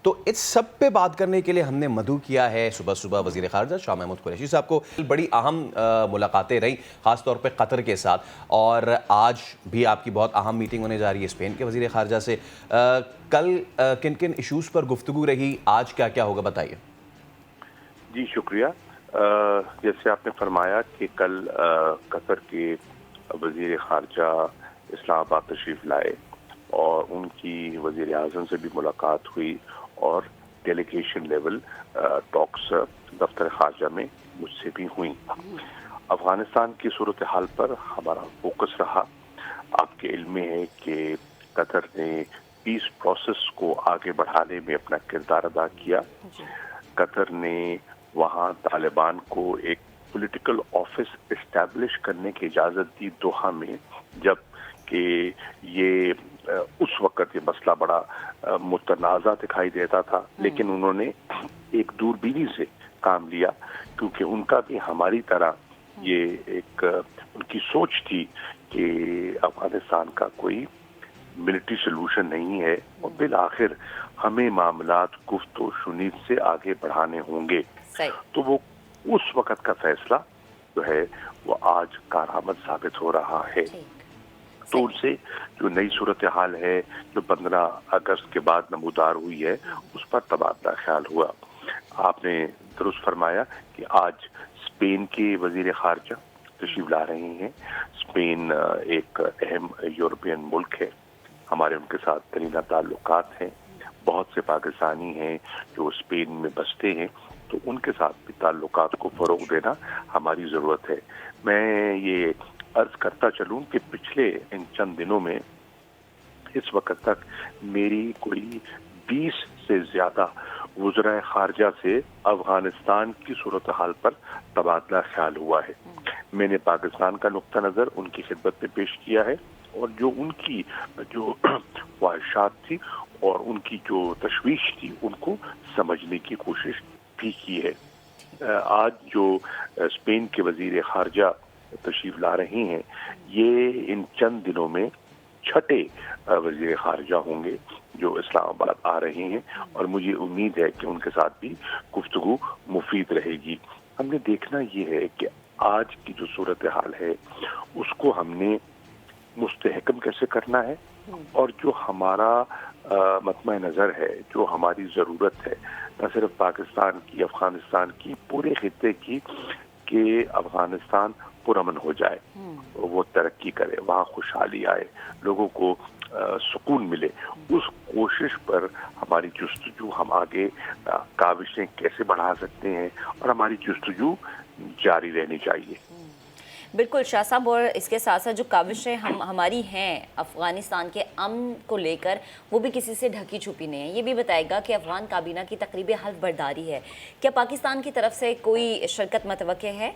تو اس سب پہ بات کرنے کے لیے ہم نے مدعو کیا ہے صبح صبح وزیر خارجہ شاہ محمود قریشی صاحب کو. بڑی اہم ملاقاتیں رہیں خاص طور پہ قطر کے ساتھ, اور آج بھی آپ کی بہت اہم میٹنگ ہونے جا رہی ہے اسپین کے وزیر خارجہ سے. کل کن کن ایشوز پر گفتگو رہی, آج کیا کیا ہوگا بتائیے. جی شکریہ. جیسے آپ نے فرمایا کہ کل قطر کے وزیر خارجہ اسلام آباد تشریف لائے اور ان کی وزیر اعظم سے بھی ملاقات ہوئی اور ڈیلیگیشن لیول ٹاکس دفتر خارجہ میں مجھ سے بھی ہوئیں. افغانستان کی صورتحال پر ہمارا فوکس رہا. آپ کے علم میں ہے کہ قطر نے پیس پروسیس کو آگے بڑھانے میں اپنا کردار ادا کیا. قطر نے وہاں طالبان کو ایک پولیٹیکل آفس اسٹیبلش کرنے کی اجازت دی دوحہ میں, جب کہ یہ اس وقت یہ مسئلہ بڑا متنازع دکھائی دیتا تھا, لیکن انہوں نے ایک دوربینی سے کام لیا کیونکہ ان کا بھی ہماری طرح یہ ایک ان کی سوچ تھی کہ افغانستان کا کوئی ملٹری سلوشن نہیں ہے اور بالآخر ہمیں معاملات گفت و شنید سے آگے بڑھانے ہوں گے. تو وہ اس وقت کا فیصلہ جو ہے وہ آج کارآمد ثابت ہو رہا ہے. تو ان سے جو نئی صورتحال ہے جو 15 اگست کے بعد نمودار ہوئی ہے اس پر تبادلہ خیال ہوا. آپ نے درست فرمایا کہ آج اسپین کے وزیر خارجہ تشریف لا رہے ہیں. اسپین ایک اہم یورپین ملک ہے, ہمارے ان کے ساتھ قرینہ تعلقات ہیں. بہت سے پاکستانی ہیں جو اسپین میں بستے ہیں, تو ان کے ساتھ بھی تعلقات کو فروغ دینا ہماری ضرورت ہے. میں یہ عرض کرتا چلوں کہ پچھلے ان چند دنوں میں اس وقت تک میری کوئی 20 سے زیادہ وزرائے خارجہ سے افغانستان کی صورتحال پر تبادلہ خیال ہوا ہے. میں نے پاکستان کا نقطہ نظر ان کی خدمت میں پیش کیا ہے اور جو ان کی جو خواہشات تھی اور ان کی جو تشویش تھی ان کو سمجھنے کی کوشش بھی کی ہے. آج جو اسپین کے وزیر خارجہ تشریف لا رہے ہیں یہ ان چند دنوں میں چھٹے وزیر خارجہ ہوں گے جو اسلام آباد آ رہے ہیں, اور مجھے امید ہے کہ ان کے ساتھ بھی گفتگو مفید رہے گی. ہم نے دیکھنا یہ ہے کہ آج کی جو صورتحال ہے اس کو ہم نے مستحکم کیسے کرنا ہے, اور جو ہمارا مطمع نظر ہے, جو ہماری ضرورت ہے نہ صرف پاکستان کی, افغانستان کی, پورے خطے کی, کہ افغانستان پرامن ہو جائے, وہ ترقی کرے, وہاں خوشحالی آئے, لوگوں کو سکون ملے. اس کوشش پر ہماری جستجو, ہم آگے کاوشیں کیسے بڑھا سکتے ہیں, اور ہماری جستجو جاری رہنی چاہیے. بالکل شاہ صاحب, اور اس کے ساتھ ساتھ جو کاوشیں ہماری ہیں افغانستان کے امن کو لے کر وہ بھی کسی سے ڈھکی چھپی نہیں ہے. یہ بھی بتائے گا کہ افغان کابینہ کی تقریب حلف برداری ہے, کیا پاکستان کی طرف سے کوئی شرکت متوقع ہے؟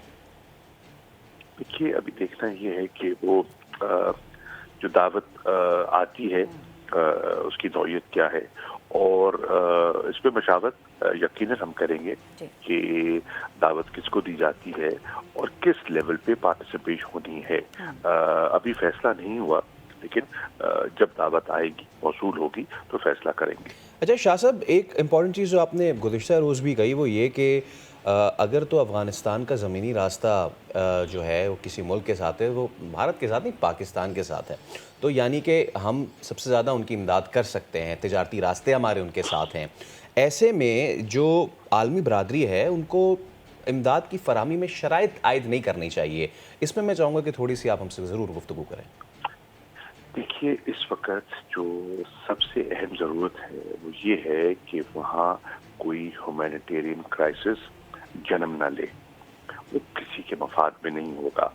دیکھیے ابھی دیکھنا یہ ہے کہ وہ جو دعوت آتی ہے اس کی نوعیت کیا ہے, اور اس پہ مشاورت یقیناً ہم کریں گے کہ دعوت کس کو دی جاتی ہے اور کس لیول پہ پارٹیسپیٹ ہونی ہے. ابھی فیصلہ نہیں ہوا, لیکن جب دعوت آئے گی, موصول ہوگی تو فیصلہ کریں گے. اچھا شاہ صاحب, ایک امپورٹنٹ چیز جو آپ نے گزشتہ روز بھی کہی وہ یہ کہ اگر تو افغانستان کا زمینی راستہ جو ہے وہ کسی ملک کے ساتھ ہے, وہ بھارت کے ساتھ نہیں پاکستان کے ساتھ ہے, تو یعنی کہ ہم سب سے زیادہ ان کی امداد کر سکتے ہیں, تجارتی راستے ہمارے ان کے ساتھ ہیں. ایسے میں جو عالمی برادری ہے ان کو امداد کی فراہمی میں شرائط عائد نہیں کرنی چاہیے. اس میں چاہوں گا کہ تھوڑی سی آپ ہم سے ضرور گفتگو کریں. دیکھیے اس وقت جو سب سے اہم ضرورت ہے وہ یہ ہے کہ وہاں کوئی ہیومینیٹیرین کرائسس جنم نہ لے. وہ کسی کے مفاد میں نہیں ہوگا,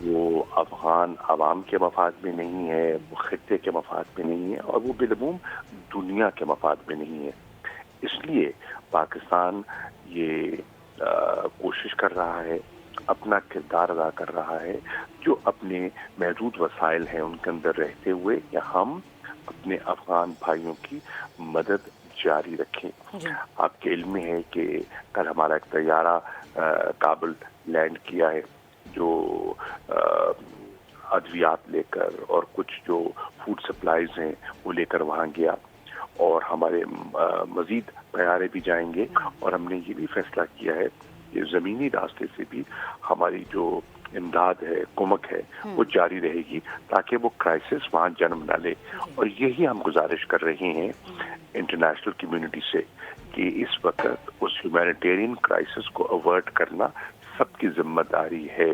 وہ افغان عوام کے مفاد میں نہیں ہے, وہ خطے کے مفاد میں نہیں ہے, اور وہ بالعموم دنیا کے مفاد میں نہیں ہے. اس لیے پاکستان یہ کوشش کر رہا ہے, اپنا کردار ادا کر رہا ہے, جو اپنے محدود وسائل ہیں ان کے اندر رہتے ہوئے کہ ہم اپنے افغان بھائیوں کی مدد جاری رکھیں. آپ کے علم میں ہے کہ کل ہمارا ایک طیارہ کابل لینڈ کیا ہے جو ادویات لے کر اور کچھ جو فوڈ سپلائیز ہیں وہ لے کر وہاں گیا, اور ہمارے مزید طیارے بھی جائیں گے، اور ہم نے یہ بھی فیصلہ کیا ہے کہ زمینی راستے سے بھی ہماری جو امداد ہے، کمک ہے، وہ جاری رہے گی تاکہ وہ کرائسس وہاں جنم نہ لے. اور یہی ہم گزارش کر رہے ہیں انٹرنیشنل کمیونٹی سے کہ اس وقت اس ہیومینیٹیرین کرائسس کو اوارٹ کرنا سب کی ذمہ داری ہے.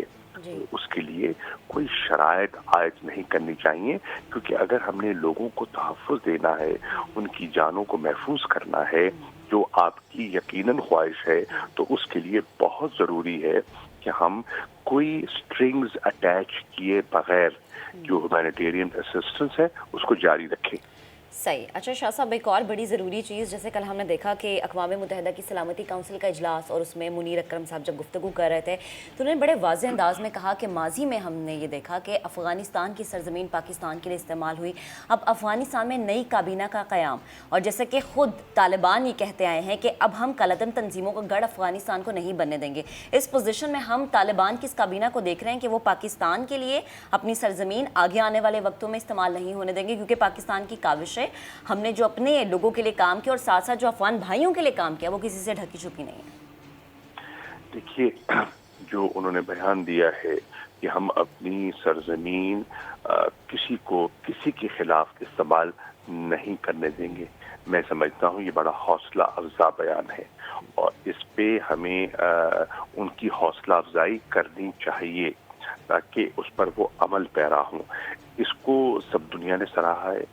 اس کے لیے کوئی شرائط عائد نہیں کرنی چاہیے، کیونکہ اگر ہم نے لوگوں کو تحفظ دینا ہے، ان کی جانوں کو محفوظ کرنا ہے، جو آپ کی یقیناً خواہش ہے، تو اس کے لیے بہت ضروری ہے کہ ہم کوئی سٹرنگز اٹیچ کیے بغیر جو ہیومینیٹیرین اسسٹنس ہے اس کو جاری رکھیں. صحیح. اچھا شاہ صاحب، ایک اور بڑی ضروری چیز، جیسے کل ہم نے دیکھا کہ اقوام متحدہ کی سلامتی کونسل کا اجلاس، اور اس میں منیر اکرم صاحب جب گفتگو کر رہے تھے تو انہوں نے بڑے واضح انداز میں کہا کہ ماضی میں ہم نے یہ دیکھا کہ افغانستان کی سرزمین پاکستان کے لیے استعمال ہوئی، اب افغانستان میں نئی کابینہ کا قیام، اور جیسے کہ خود طالبان یہ کہتے آئے ہیں کہ اب ہم کالعدم تنظیموں کا گڑھ افغانستان کو نہیں بننے دیں گے. اس پوزیشن میں ہم طالبان کی اس کابینہ کو دیکھ رہے ہیں کہ وہ پاکستان کے لیے اپنی سرزمین آگے آنے والے وقتوں میں استعمال نہیں ہونے دیں گے، کیونکہ پاکستان کی کاوشیں، ہم نے جو اپنے لوگوں کے لیے کام کیا اور ساتھ ساتھ جو افغان بھائیوں کے لیے کام کیا، وہ کسی سے ڈھکی چھپی نہیں ہے. دیکھیے، جو انہوں نے بیان دیا ہے کہ ہم اپنی سرزمین کسی کو کسی کے خلاف استعمال نہیں کرنے دیں گے، میں سمجھتا ہوں یہ بڑا حوصلہ افزا بیان ہے، اور اس پہ ہمیں ان کی حوصلہ افزائی کرنی چاہیے تاکہ اس پر وہ عمل پیرا ہوں. اس کو سب دنیا نے سراہا ہے،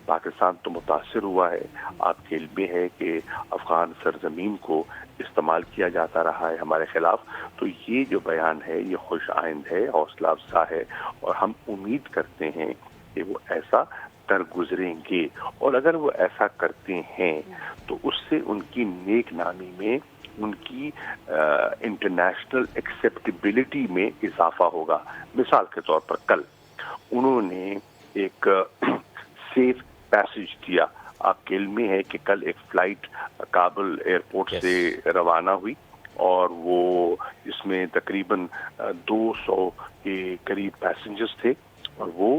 پاکستان تو متاثر ہوا ہے. آپ کے علم میں ہے کہ افغان سرزمین کو استعمال کیا جاتا رہا ہے ہمارے خلاف. تو یہ جو بیان ہے یہ خوش آئند ہے، حوصلہ افزا ہے، اور ہم امید کرتے ہیں کہ وہ ایسا درگزریں گے. اور اگر وہ ایسا کرتے ہیں تو اس سے ان کی نیک نامی میں، ان کی انٹرنیشنل ایکسیپٹیبلٹی میں اضافہ ہوگا. مثال کے طور پر کل انہوں نے ایک سیف پیسج دیا. آپ کے علم میں ہے کہ کل ایک فلائٹ کابل ایئرپورٹ سے روانہ ہوئی، اور وہ اس میں تقریباً 200 کے قریب پیسنجرز تھے، اور وہ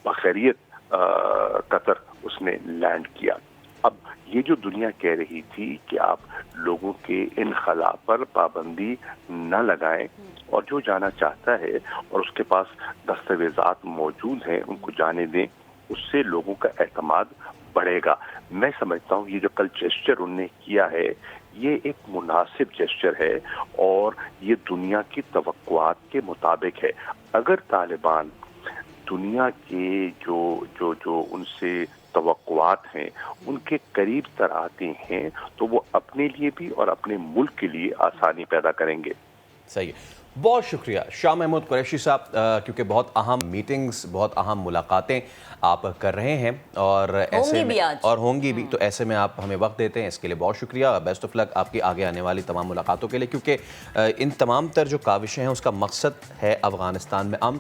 بخیریت قطر اس نے لینڈ کیا. اب یہ جو دنیا کہہ رہی تھی کہ آپ لوگوں کے انخلا پر پابندی نہ لگائیں، اور جو جانا چاہتا ہے اور اس کے پاس دستاویزات موجود ہیں ان کو جانے دیں، اس سے لوگوں کا اعتماد بڑھے گا. میں سمجھتا ہوں یہ جو کل جیسچر انہوں نے کیا ہے یہ ایک مناسب جیسچر ہے، اور یہ دنیا کی توقعات کے مطابق ہے. اگر طالبان دنیا کے جو ان سے توقعات ہیں ان کے قریب تر آتے ہیں تو وہ اپنے لیے بھی اور اپنے ملک کے لیے آسانی پیدا کریں گے. صحیح ہے. بہت شکریہ شاہ محمود قریشی صاحب، کیونکہ بہت اہم میٹنگز، بہت اہم ملاقاتیں آپ کر رہے ہیں، اور ایسے میں اور ہوں گی بھی، تو ایسے میں آپ ہمیں وقت دیتے ہیں، اس کے لیے بہت شکریہ. بیسٹ آف لک آپ کی آگے آنے والی تمام ملاقاتوں کے لیے، کیونکہ ان تمام تر جو کاوشیں ہیں اس کا مقصد ہے افغانستان میں امن